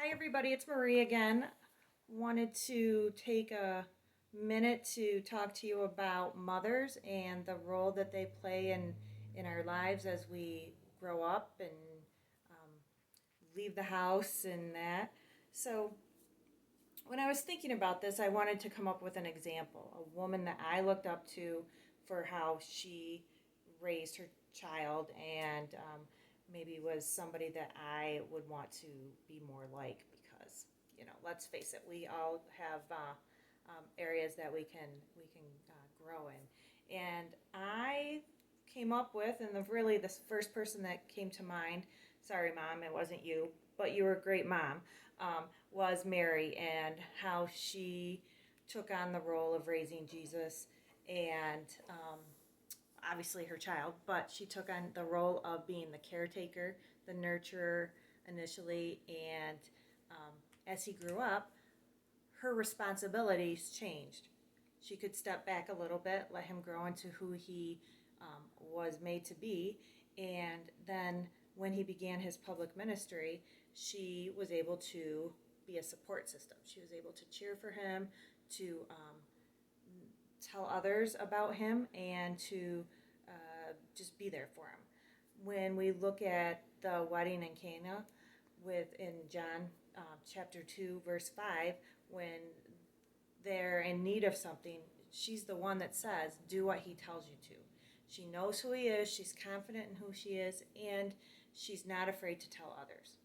Hi, everybody. It's Marie again. Wanted to take a minute to talk to you about mothers and the role that they play in our lives as we grow up and um, leave the house and that. So, when I was thinking about this, I wanted to come up with an example, a woman that I looked up to for how she raised her child and maybe was somebody that I would want to be more like because, let's face it, we all have areas that we can grow in. And I came up with, and really the first person that came to mind, sorry, Mom, it wasn't you, but you were a great mom, was Mary and how she took on the role of raising Jesus and obviously her child, but she took on the role of being the caretaker, the nurturer initially, and as he grew up, her responsibilities changed. She could step back a little bit, let him grow into who he was made to be, and then when he began his public ministry, she was able to be a support system. She was able to cheer for him, to tell others about him, and to just be there for him. When we look at the wedding in Cana, in John chapter 2, verse 5, when they're in need of something, she's the one that says, do what he tells you to. She knows who he is, she's confident in who she is, and she's not afraid to tell others.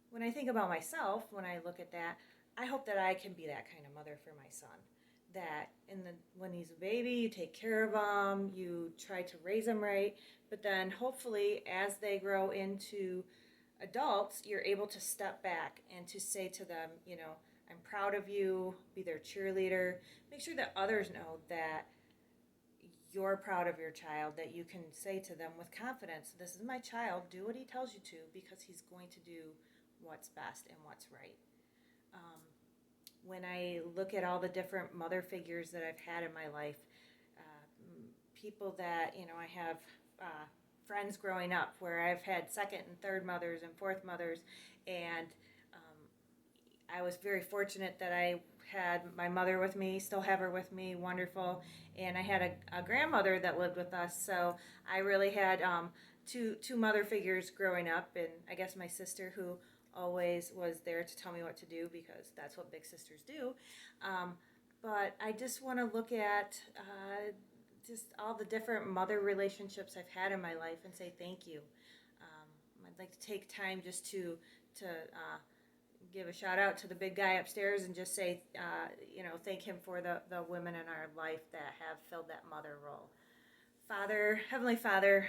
When I think about myself, when I look at that, I hope that I can be that kind of mother for my son. That when he's a baby, you take care of him, you try to raise him right, but then hopefully as they grow into adults, you're able to step back and to say to them, I'm proud of you, be their cheerleader. Make sure that others know that you're proud of your child, that you can say to them with confidence, this is my child, do what he tells you to because he's going to do what's best and what's right. When I look at all the different mother figures that I've had in my life, people that, I have friends growing up where I've had second and third mothers and fourth mothers, and I was very fortunate that I had my mother with me, still have her with me, wonderful, and I had a grandmother that lived with us, so I really had two mother figures growing up, and I guess my sister who always was there to tell me what to do because that's what big sisters do. But I just want to look at just all the different mother relationships I've had in my life and say thank you. I'd like to take time just to give a shout out to the big guy upstairs and just say, thank him for the women in our life that have filled that mother role. Father, Heavenly Father,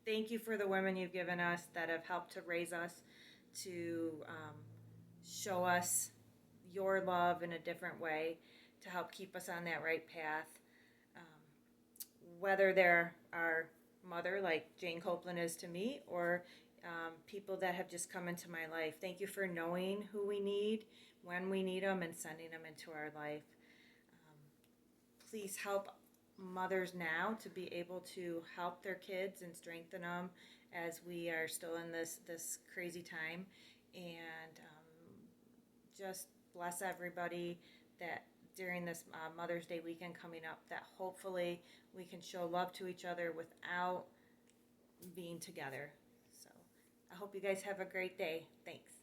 thank you for the women you've given us that have helped to raise us, to show us your love in a different way, to help keep us on that right path. Whether they're our mother, like Jane Copeland is to me, or people that have just come into my life. Thank you for knowing who we need, when we need them, and sending them into our life. Please help mothers now to be able to help their kids and strengthen them as we are still in this crazy time. And just bless everybody that during this Mother's Day weekend coming up, that hopefully we can show love to each other without being together. So I hope you guys have a great day. Thanks.